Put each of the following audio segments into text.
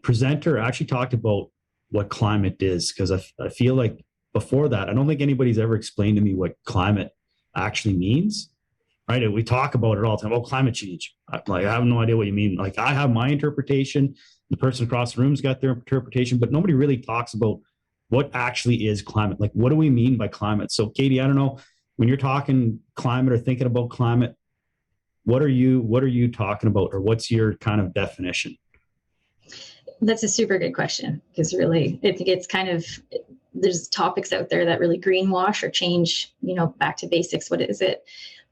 presenter actually talked about what climate is, because I feel like before that, I don't think anybody's ever explained to me what climate actually means. Right? We talk about it all the time. Oh, climate change. Like, I have no idea what you mean. Like, I have my interpretation. The person across the room's got their interpretation, but nobody really talks about what actually is climate. Like, what do we mean by climate? So, Katie, I don't know, when you're talking climate or thinking about climate, what are you talking about, or what's your kind of definition? That's a super good question, because really, I think it's kind of, there's topics out there that really greenwash or change, back to basics. What is it?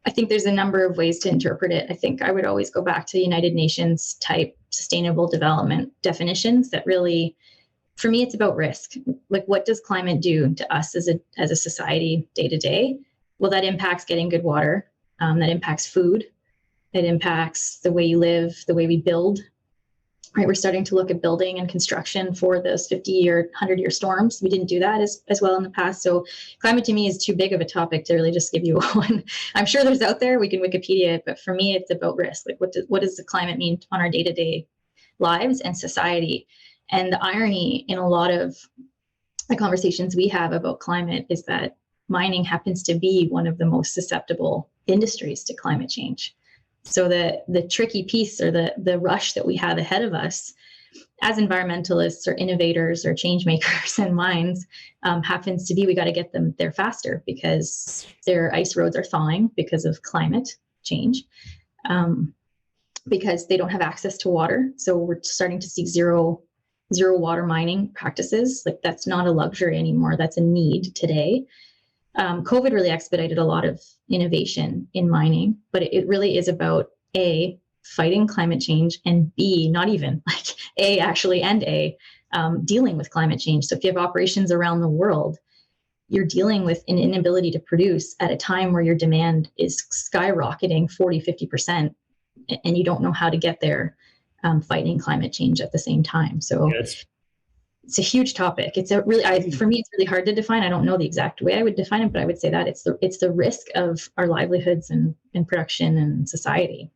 I think there's a number of ways to interpret it. I think I would always go back to United Nations type sustainable development definitions that really, for me, it's about risk. Like, what does climate do to us as a society day to day? Well, that impacts getting good water. That impacts food. It impacts the way you live, the way we build. Right, we're starting to look at building and construction for those 50-year, 100-year storms. We didn't do that as well in the past. So climate to me is too big of a topic to really just give you one. I'm sure there's out there, we can Wikipedia it, but for me, it's about risk. Like, what does the climate mean on our day-to-day lives and society? And the irony in a lot of the conversations we have about climate is that mining happens to be one of the most susceptible industries to climate change. So the tricky piece, or the rush that we have ahead of us as environmentalists or innovators or change makers and minds, happens to be, we got to get them there faster, because their ice roads are thawing because of climate change, because they don't have access to water. So we're starting to see zero water mining practices. Like, that's not a luxury anymore. That's a need today. COVID really expedited a lot of innovation in mining, but it really is about A, fighting climate change, and B, not even like A actually, and A, dealing with climate change. So if you have operations around the world, you're dealing with an inability to produce at a time where your demand is skyrocketing 40, 50%, and you don't know how to get there, fighting climate change at the same time. So yes. It's a huge topic. It's for me, it's really hard to define. I don't know the exact way I would define it, but I would say that it's the risk of our livelihoods and production and society.